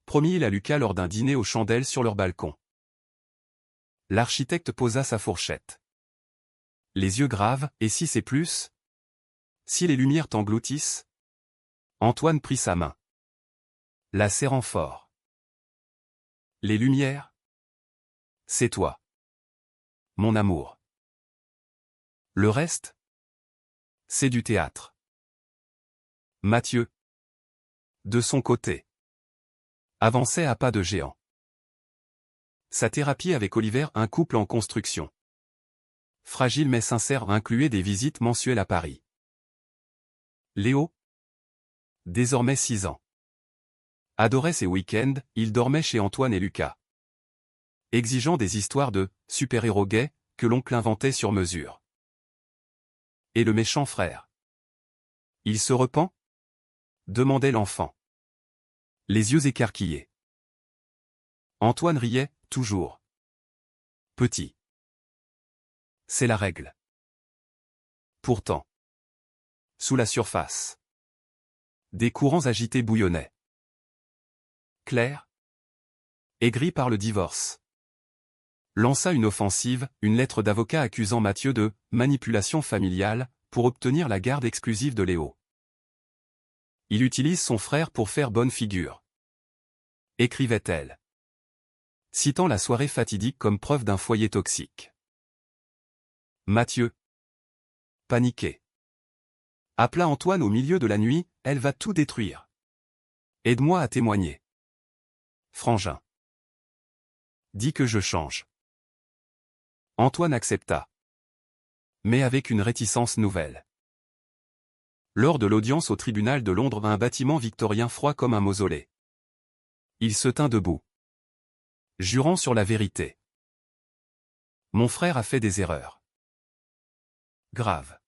Promit-il à Lucas lors d'un dîner aux chandelles sur leur balcon. L'architecte posa sa fourchette. Les yeux graves, et si c'est plus? Si les lumières t'engloutissent? Antoine prit sa main. La serrant fort. Les lumières? C'est toi. Mon amour. Le reste? C'est du théâtre. Mathieu, de son côté, avançait à pas de géant. Sa thérapie avec Oliver, un couple en construction. Fragile mais sincère, incluait des visites mensuelles à Paris. Léo, désormais 6 ans, adorait ses week-ends, il dormait chez Antoine et Lucas. Exigeant des histoires de super-héros gays que l'oncle inventait sur mesure. Et le méchant frère? Il se repent? Demandait l'enfant. Les yeux écarquillés. Antoine riait, toujours. Petit. C'est la règle. Pourtant. Sous la surface. Des courants agités bouillonnaient. Claire, aigrie par le divorce, lança une offensive, une lettre d'avocat accusant Mathieu de manipulation familiale pour obtenir la garde exclusive de Léo. Il utilise son frère pour faire bonne figure. Écrivait-elle. Citant la soirée fatidique comme preuve d'un foyer toxique. Mathieu, paniqué, appela Antoine au milieu de la nuit, elle va tout détruire. Aide-moi à témoigner. Frangin. Dis que je change. Antoine accepta. Mais avec une réticence nouvelle. Lors de l'audience au tribunal de Londres, un bâtiment victorien froid comme un mausolée. Il se tint debout, jurant sur la vérité. Mon frère a fait des erreurs. Graves.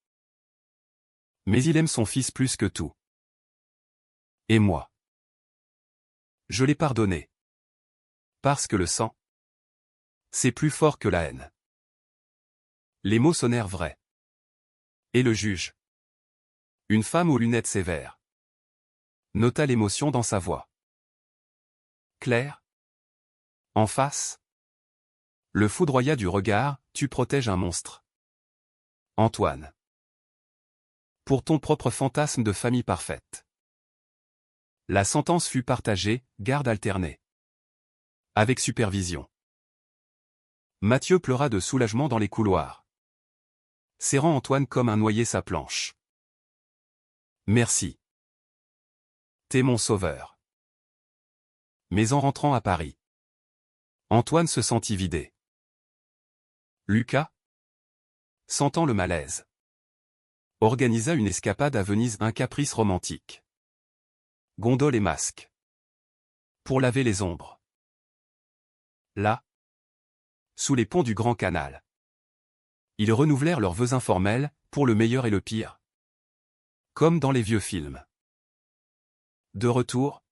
Mais il aime son fils plus que tout. Et moi. Je l'ai pardonné. Parce que le sang, c'est plus fort que la haine. Les mots sonnèrent vrais. Et le juge, une femme aux lunettes sévères, nota l'émotion dans sa voix. Claire, en face, le foudroya du regard, tu protèges un monstre. Antoine. Pour ton propre fantasme de famille parfaite. La sentence fut partagée, garde alternée. Avec supervision. Mathieu pleura de soulagement dans les couloirs, serrant Antoine comme un noyé sa planche. Merci. T'es mon sauveur. Mais en rentrant à Paris, Antoine se sentit vidé. Lucas, sentant le malaise, organisa une escapade à Venise, un caprice romantique. Gondole et masque. Pour laver les ombres. Là, sous les ponts du Grand Canal. Ils renouvelèrent leurs vœux informels, pour le meilleur et le pire. Comme dans les vieux films. De retour,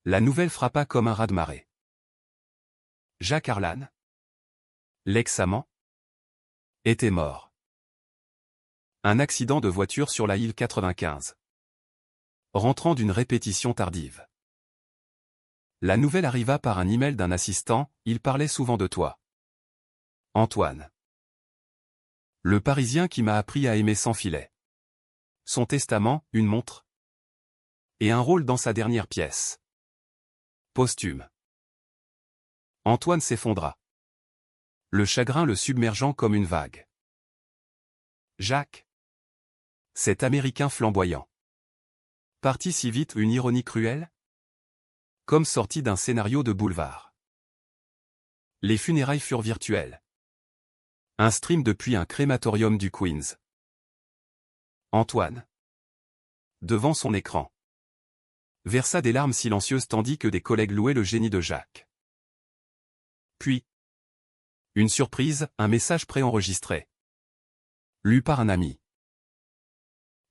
la nouvelle frappa comme un raz-de-marée. Jacques Arlan, l'ex-amant, était mort. Un accident de voiture sur la île 95. Rentrant d'une répétition tardive. La nouvelle arriva par un email d'un assistant, il parlait souvent de toi. Antoine. Le Parisien qui m'a appris à aimer sans filet. Son testament, une montre. Et un rôle dans sa dernière pièce. Posthume. Antoine s'effondra. Le chagrin le submergeant comme une vague. Jacques. Cet Américain flamboyant. Parti si vite, une ironie cruelle? Comme sorti d'un scénario de boulevard. Les funérailles furent virtuelles. Un stream depuis un crématorium du Queens. Antoine. devant son écran. Versa des larmes silencieuses tandis que des collègues louaient le génie de Jacques. Puis, une surprise, un message préenregistré. Lu par un ami.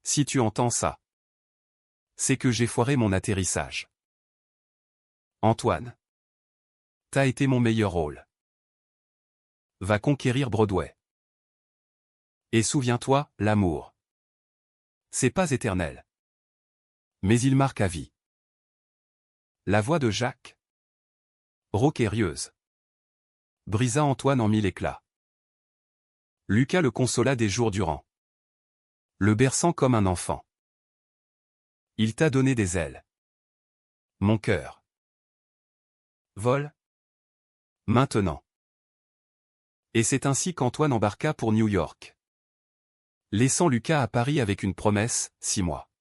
Si tu entends ça, c'est que j'ai foiré mon atterrissage. Antoine. T'as été mon meilleur rôle. Va conquérir Broadway. Et souviens-toi, l'amour. C'est pas éternel. Mais il marque à vie. La voix de Jacques, rauque et rieuse, brisa Antoine en mille éclats. Lucas le consola des jours durant, le berçant comme un enfant. Il t'a donné des ailes. Mon cœur. Vole. Maintenant. Et c'est ainsi qu'Antoine embarqua pour New York, laissant Lucas à Paris avec une promesse, 6 mois.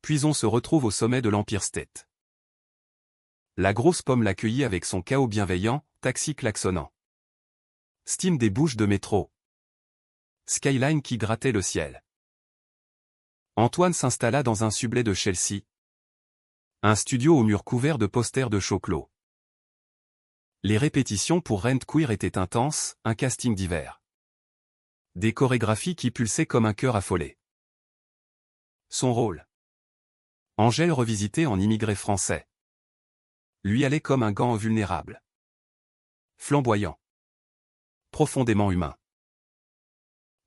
Puis on se retrouve au sommet de l'Empire State. La grosse pomme l'accueillit avec son chaos bienveillant, taxi klaxonnant. Steam des bouches de métro. Skyline qui grattait le ciel. Antoine s'installa dans un sublet de Chelsea. Un studio aux murs couverts de posters de show clos. Les répétitions pour Rent Queer étaient intenses, un casting divers. Des chorégraphies qui pulsaient comme un cœur affolé. Son rôle. Angèle revisitée en immigré français. Lui allait comme un gant vulnérable. Flamboyant. Profondément humain.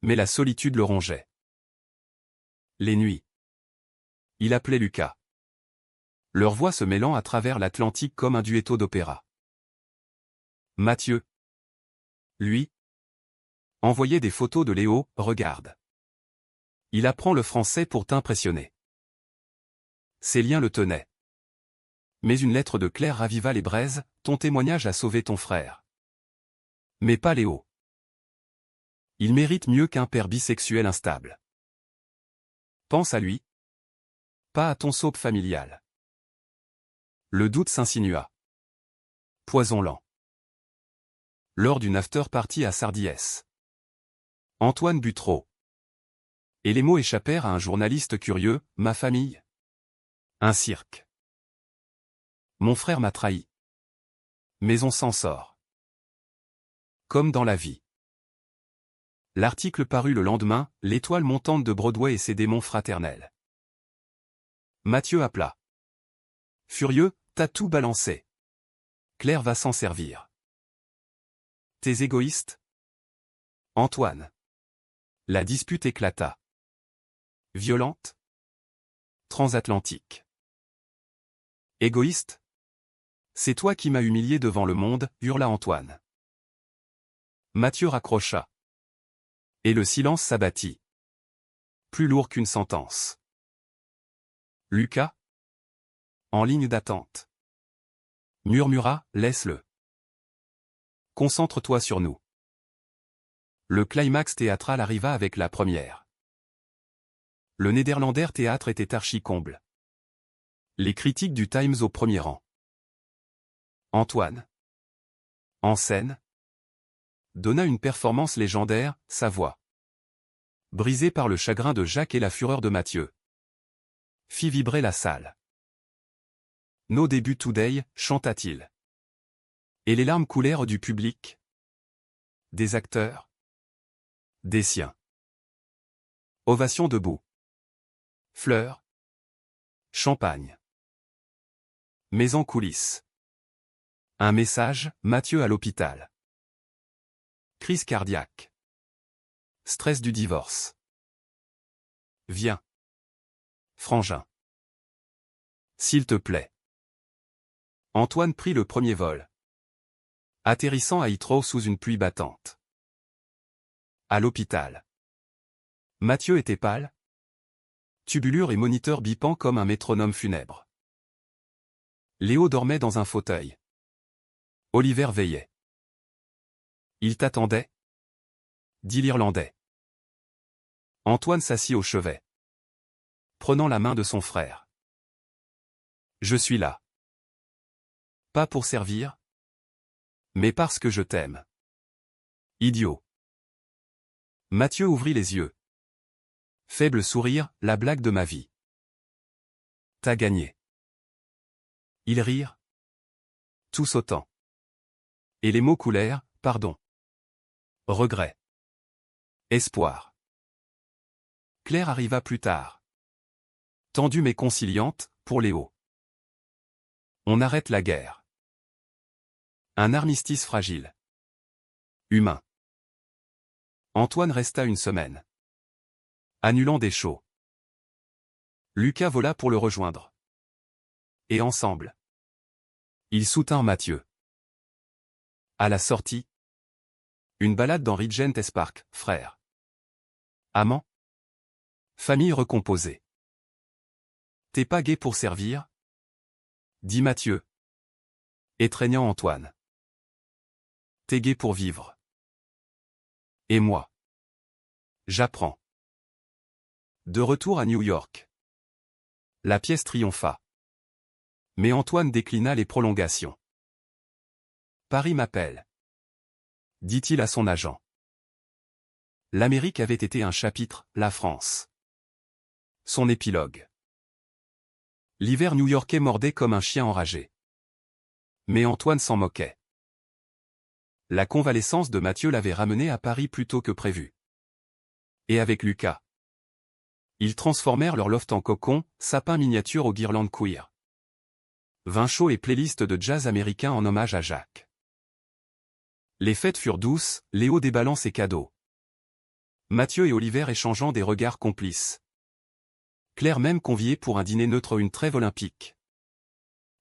Mais la solitude le rongeait. Les nuits. Il appelait Lucas. Leurs voix se mêlant à travers l'Atlantique comme un duetto d'opéra. Mathieu. Lui. Envoyait des photos de Léo, regarde. Il apprend le français pour t'impressionner. Ses liens le tenaient. Mais une lettre de Claire raviva les braises, ton témoignage a sauvé ton frère. Mais pas Léo. Il mérite mieux qu'un père bisexuel instable. Pense à lui. Pas à ton soap familial. Le doute s'insinua. Poison lent. Lors d'une after-party à Sardiès. Antoine but trop. Et les mots échappèrent à un journaliste curieux, ma famille. Un cirque. Mon frère m'a trahi. Mais on s'en sort. Comme dans la vie. L'article parut le lendemain, l'étoile montante de Broadway et ses démons fraternels. Mathieu appela. Furieux, t'as tout balancé. Claire va s'en servir. T'es égoïste? Antoine. La dispute éclata. Violente? Transatlantique. Égoïste? C'est toi qui m'as humilié devant le monde, hurla Antoine. Mathieu raccrocha. Et le silence s'abattit. Plus lourd qu'une sentence. Lucas? En ligne d'attente. Murmura, laisse-le. Concentre-toi sur nous. Le climax théâtral arriva avec la première. Le Néderlander théâtre était archi-comble. Les critiques du Times au premier rang. Antoine. En scène. Donna une performance légendaire, sa voix. Brisée par le chagrin de Jacques et la fureur de Mathieu. Fit vibrer la salle. Nos débuts today, chanta-t-il. Et les larmes coulèrent du public. Des acteurs. Des siens. Ovation debout. Fleurs. Champagne. Mais en coulisses. Un message, Mathieu à l'hôpital. Crise cardiaque. Stress du divorce. Viens. Frangin. S'il te plaît. Antoine prit le premier vol. Atterrissant à Heathrow sous une pluie battante. À l'hôpital. Mathieu était pâle. Tubulure et moniteur bipant comme un métronome funèbre. Léo dormait dans un fauteuil. Oliver veillait. Il t'attendait? Dit l'Irlandais. Antoine s'assit au chevet. Prenant la main de son frère. Je suis là. Pas pour servir. Mais parce que je t'aime. Idiot. Mathieu ouvrit les yeux. Faible sourire, la blague de ma vie. T'as gagné. Ils rirent. Tous autant. Et les mots coulèrent, pardon. Regret. Espoir. Claire arriva plus tard. Tendue mais conciliante, pour Léo. On arrête la guerre. Un armistice fragile. Humain. Antoine resta une semaine. Annulant des shows. Lucas vola pour le rejoindre. Et ensemble. Ils soutinrent Mathieu. À la sortie. Une balade dans Regent Park, frère. Amant. Famille recomposée. T'es pas gai pour servir? Dit Mathieu. Étreignant Antoine. T'es gai pour vivre. Et moi? J'apprends. De retour à New York. La pièce triompha. Mais Antoine déclina les prolongations. Paris m'appelle. Dit-il à son agent. L'Amérique avait été un chapitre, la France. Son épilogue. L'hiver new-yorkais mordait comme un chien enragé. Mais Antoine s'en moquait. La convalescence de Mathieu l'avait ramené à Paris plus tôt que prévu. Et avec Lucas. Ils transformèrent leur loft en cocon, sapin miniature aux guirlandes queer. Vin chaud et playlist de jazz américain en hommage à Jacques. Les fêtes furent douces, Léo déballant ses cadeaux. Mathieu et Oliver échangeant des regards complices. Claire même conviée pour un dîner neutre, une trêve olympique.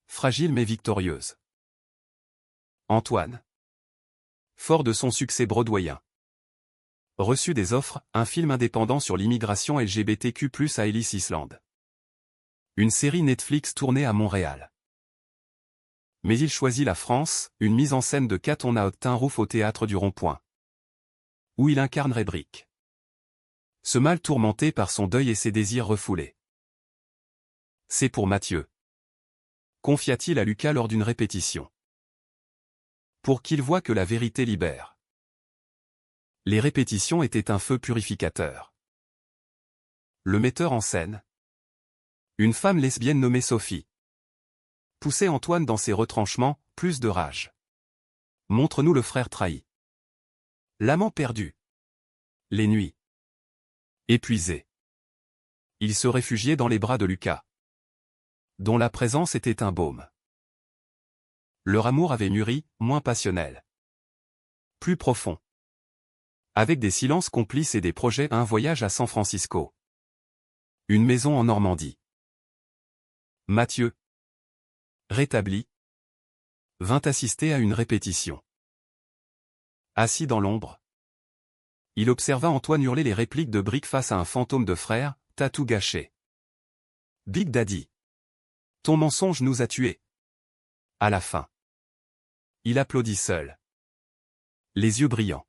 Fragile mais victorieuse. Antoine. Fort de son succès broadwayien. Reçu des offres, un film indépendant sur l'immigration LGBTQ+ à Ellis Island. Une série Netflix tournée à Montréal. Mais il choisit la France, une mise en scène de Caton Aotin-Rouf au théâtre du Rond-Point. Où il incarne Redbrick. Ce mal tourmenté par son deuil et ses désirs refoulés. C'est pour Mathieu. Confia-t-il à Lucas lors d'une répétition. Pour qu'il voie que la vérité libère. Les répétitions étaient un feu purificateur. Le metteur en scène. Une femme lesbienne nommée Sophie. Poussait Antoine dans ses retranchements, plus de rage. Montre-nous le frère trahi. L'amant perdu. Les nuits. Épuisé. Il se réfugiait dans les bras de Lucas. Dont la présence était un baume. Leur amour avait mûri, moins passionnel. Plus profond. Avec des silences complices et des projets, un voyage à San Francisco. Une maison en Normandie. Mathieu. Rétabli. Vint assister à une répétition. Assis dans l'ombre. Il observa Antoine hurler les répliques de Brick face à un fantôme de frère, t'as tout gâché. Big Daddy. Ton mensonge nous a tués. À la fin. Il applaudit seul. Les yeux brillants.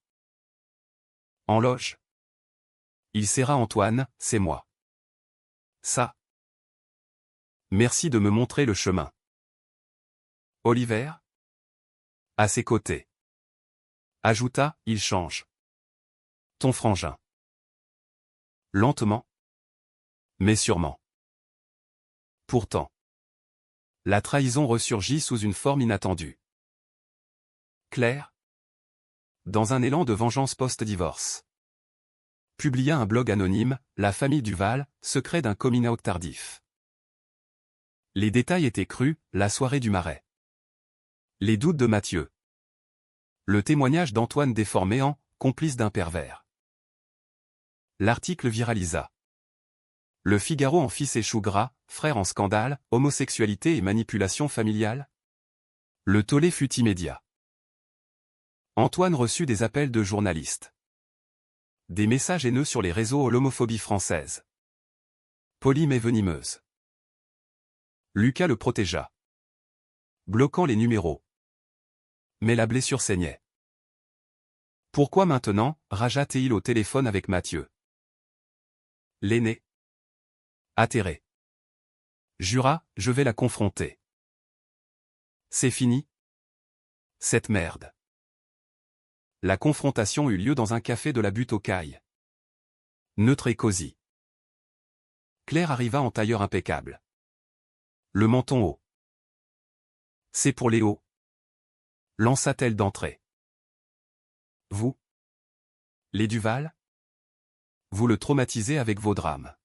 En loge. Il serra Antoine, c'est moi. Ça. Merci de me montrer le chemin. Oliver. À ses côtés. Ajouta, il change. Ton frangin. Lentement. Mais sûrement. Pourtant. La trahison ressurgit sous une forme inattendue. Claire. Dans un élan de vengeance post-divorce. Publia un blog anonyme, La famille Duval, secret d'un coming out tardif. Les détails étaient crus, la soirée du Marais. Les doutes de Mathieu. Le témoignage d'Antoine déformé en complice d'un pervers. L'article viralisa. Le Figaro en fit ses choux gras, frère en scandale, homosexualité et manipulation familiale. Le tollé fut immédiat. Antoine reçut des appels de journalistes. Des messages haineux sur les réseaux à l'homophobie française. Polie mais venimeuse. Lucas le protégea. Bloquant les numéros. Mais la blessure saignait. Pourquoi maintenant, ragea-t-il au téléphone avec Mathieu? L'aîné. Atterré. Jura, je vais la confronter. C'est fini? Cette merde. La confrontation eut lieu dans un café de la Butte aux Cailles. Neutre et cosy. Claire arriva en tailleur impeccable. Le menton haut. C'est pour Léo, lança-t-elle d'entrée. Vous, les Duval, vous le traumatisez avec vos drames.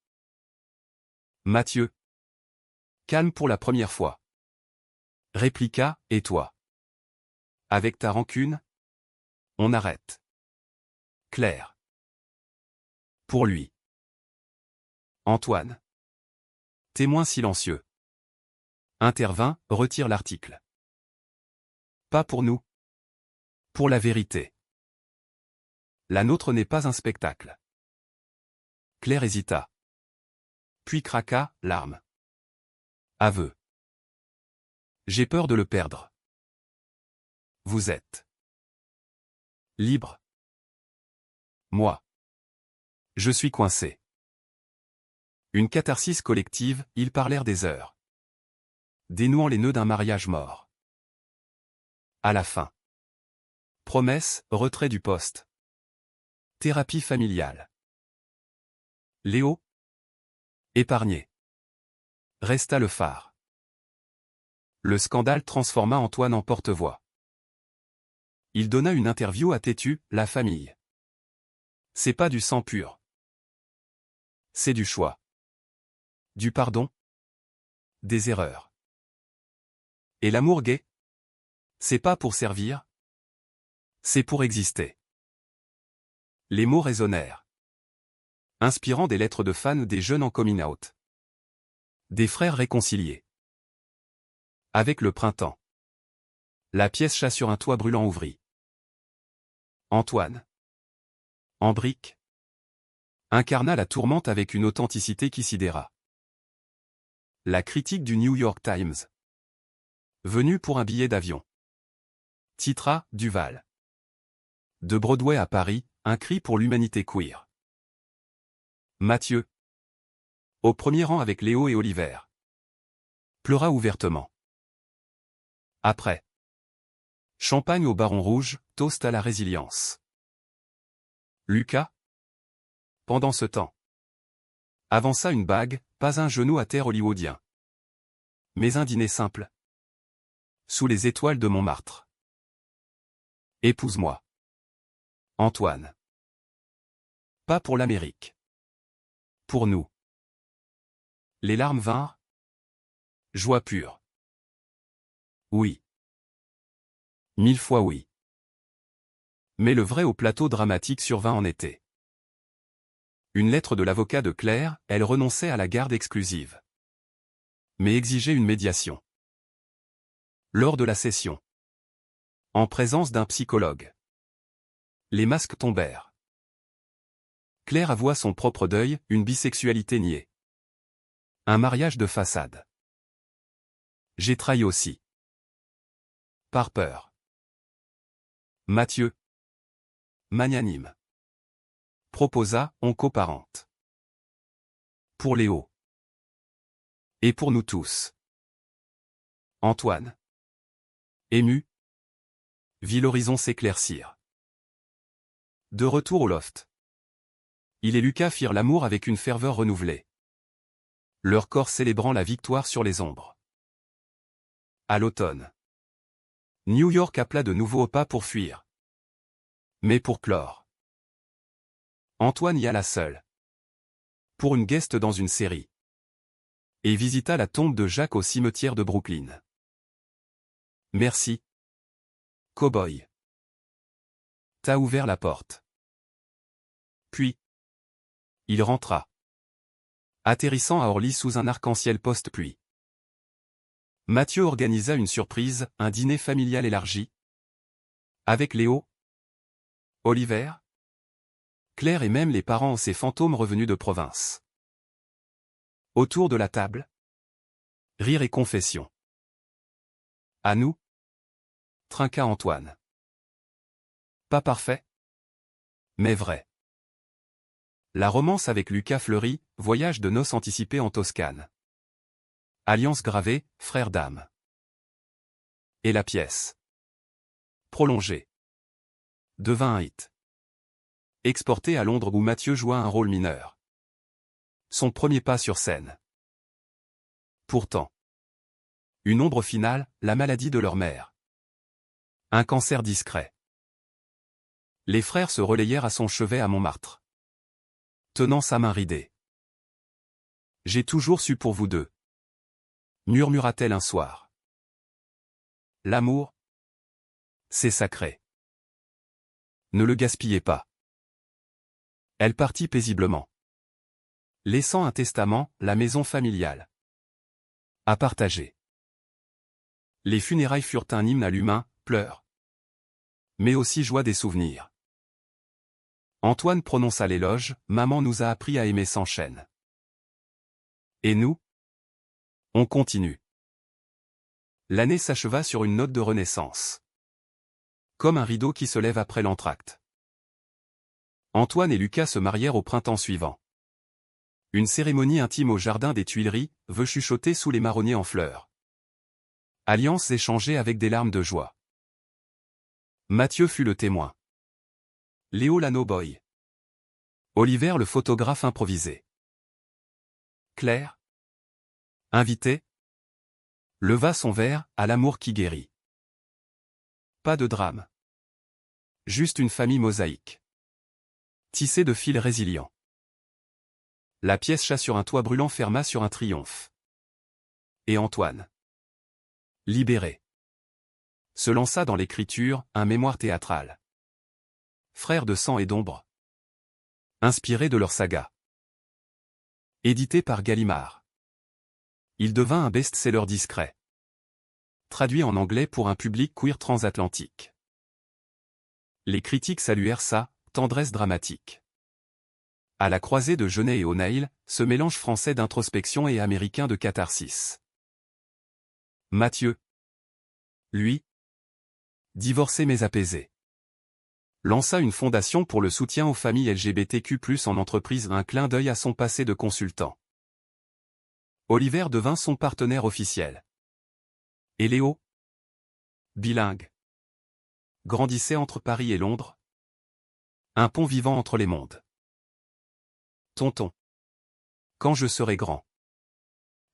Mathieu, calme pour la première fois. Répliqua, et toi? Avec ta rancune? On arrête. Claire. Pour lui. Antoine. Témoin silencieux. Intervint, retire l'article. Pas pour nous. Pour la vérité. La nôtre n'est pas un spectacle. Claire hésita. Puis craqua, larmes. Aveu. J'ai peur de le perdre. Vous êtes libre. Moi. Je suis coincé. Une catharsis collective, ils parlèrent des heures. Dénouant les nœuds d'un mariage mort. À la fin. Promesse, retrait du poste. Thérapie familiale. Léo. Épargné. Resta le phare. Le scandale transforma Antoine en porte-voix. Il donna une interview à Têtu, la famille. C'est pas du sang pur. C'est du choix. Du pardon. Des erreurs. Et l'amour gay? C'est pas pour servir. C'est pour exister. Les mots résonnèrent. Inspirant des lettres de fans des jeunes en coming out. Des frères réconciliés. Avec le printemps. La pièce chat sur un toit brûlant ouvrit. Antoine. En brique. Incarna la tourmente avec une authenticité qui sidéra. La critique du New York Times. Venu pour un billet d'avion. Titra, Duval. De Broadway à Paris, un cri pour l'humanité queer. Mathieu. Au premier rang avec Léo et Oliver. Pleura ouvertement. Après. Champagne au Baron Rouge, toast à la résilience. Lucas. Pendant ce temps. Avança une bague, pas un genou à terre hollywoodien. Mais un dîner simple. Sous les étoiles de Montmartre. Épouse-moi. Antoine. Pas pour l'Amérique. Pour nous. Les larmes vinrent. Joie pure. Oui. 1000 fois oui. Mais le vrai au plateau dramatique survint en été. Une lettre de l'avocat de Claire, elle renonçait à la garde exclusive. Mais exigeait une médiation. Lors de la session. En présence d'un psychologue. Les masques tombèrent. Claire avoua son propre deuil, une bisexualité niée. Un mariage de façade. J'ai trahi aussi. Par peur. Mathieu. Magnanime. Proposa, on coparente. Pour Léo. Et pour nous tous. Antoine. Ému. Vit l'horizon s'éclaircir. De retour au loft. Il et Lucas firent l'amour avec une ferveur renouvelée. Leur corps célébrant la victoire sur les ombres. À l'automne. New York appela de nouveau au pas pour fuir. Mais pour clore. Antoine y alla seul. Pour une guest dans une série. Et visita la tombe de Jacques au cimetière de Brooklyn. Merci. Cowboy. T'as ouvert la porte. Puis. Il rentra. Atterrissant à Orly sous un arc-en-ciel post-pluie. Mathieu organisa une surprise, un dîner familial élargi. Avec Léo. Oliver. Claire et même les parents de ses fantômes revenus de province. Autour de la table. Rire et confession. À nous. Trinqua Antoine. Pas parfait. Mais vrai. La romance avec Lucas fleurit, voyage de noces anticipé en Toscane. Alliance gravée, frère d'âme. Et la pièce. Prolongée. Devint un hit. Exporté à Londres où Mathieu joua un rôle mineur. Son premier pas sur scène. Pourtant. Une ombre finale, la maladie de leur mère. Un cancer discret. Les frères se relayèrent à son chevet à Montmartre. Tenant sa main ridée. J'ai toujours su pour vous deux. Murmura-t-elle un soir. L'amour, c'est sacré. Ne le gaspillez pas. Elle partit paisiblement. Laissant un testament, la maison familiale. À partager. Les funérailles furent un hymne à l'humain, pleurs. Mais aussi joie des souvenirs. Antoine prononça l'éloge, maman nous a appris à aimer sans chaîne. Et nous? On continue. L'année s'acheva sur une note de renaissance. Comme un rideau qui se lève après l'entracte. Antoine et Lucas se marièrent au printemps suivant. Une cérémonie intime au jardin des Tuileries, vœux chuchotés sous les marronniers en fleurs. Alliances échangées avec des larmes de joie. Mathieu fut le témoin. Léo l'ano-boy. Oliver le photographe improvisé. Claire, invité, leva son verre à l'amour qui guérit. Pas de drame. Juste une famille mosaïque. Tissée de fils résilients. La pièce chat sur un toit brûlant ferma sur un triomphe. Et Antoine, libéré, se lança dans l'écriture, un mémoire théâtral. Frères de sang et d'ombre. Inspiré de leur saga. Édité par Gallimard. Il devint un best-seller discret. Traduit en anglais pour un public queer transatlantique. Les critiques saluèrent sa tendresse dramatique. À la croisée de Genet et O'Neill, ce mélange français d'introspection et américain de catharsis. Mathieu. Lui. Divorcé mais apaisé. Lança une fondation pour le soutien aux familles LGBTQ+, en entreprise, un clin d'œil à son passé de consultant. Oliver devint son partenaire officiel. Et Léo, bilingue, grandissait entre Paris et Londres. Un pont vivant entre les mondes. Tonton. Quand je serai grand,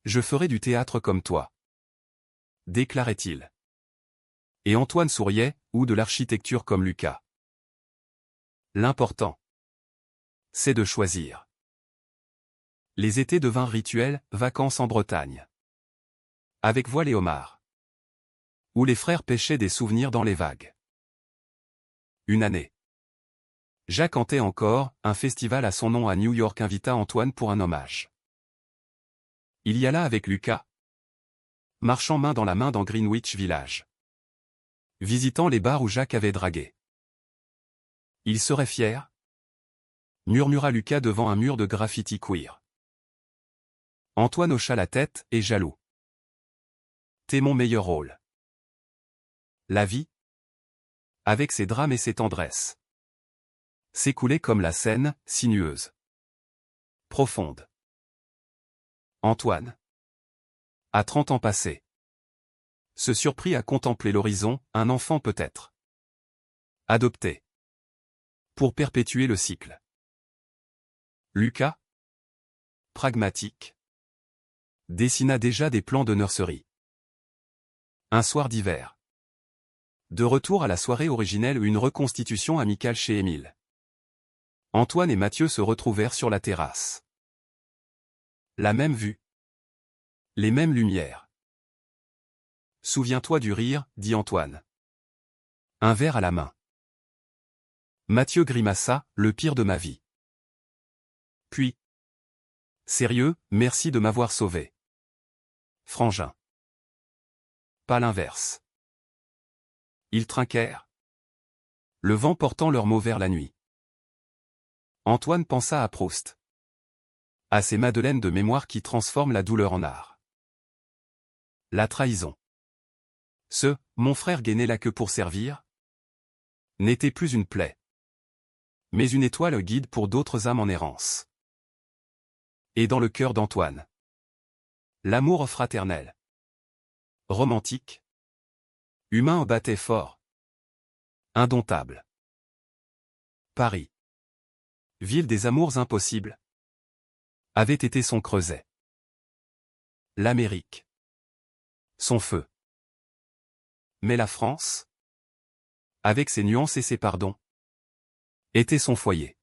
je ferai du théâtre comme toi, déclarait-il. Et Antoine souriait, ou de l'architecture comme Lucas. L'important, c'est de choisir. Les étés devinrent rituels, vacances en Bretagne. Avec voile et homard. Où les frères pêchaient des souvenirs dans les vagues. Une année. Jacques hantait encore, un festival à son nom à New York invita Antoine pour un hommage. Il y alla avec Lucas. Marchant main dans la main dans Greenwich Village. Visitant les bars où Jacques avait dragué. Il serait fier, murmura Lucas devant un mur de graffiti queer. Antoine hocha la tête, et jaloux. T'es mon meilleur rôle. La vie, avec ses drames et ses tendresses, s'écoulait comme la Seine, sinueuse. Profonde. Antoine, à 30 ans passés, se surprit à contempler l'horizon, un enfant peut-être. Adopté. Pour perpétuer le cycle. Lucas, pragmatique, dessina déjà des plans de nurserie. Un soir d'hiver. De retour à la soirée originelle, une reconstitution amicale chez Émile. Antoine et Mathieu se retrouvèrent sur la terrasse. La même vue. Les mêmes lumières. Souviens-toi du rire, dit Antoine. Un verre à la main. Mathieu grimaça, le pire de ma vie. Puis. Sérieux, merci de m'avoir sauvé. Frangin. Pas l'inverse. Ils trinquèrent. Le vent portant leurs mots vers la nuit. Antoine pensa à Proust. À ces madeleines de mémoire qui transforment la douleur en art. La trahison. Mon frère gainait la queue pour servir, n'était plus une plaie, mais une étoile guide pour d'autres âmes en errance. Et dans le cœur d'Antoine, l'amour fraternel, romantique, humain battait fort, indomptable. Paris. Ville des amours impossibles. avait été son creuset. L'Amérique. Son feu. Mais la France, avec ses nuances et ses pardons, était son foyer.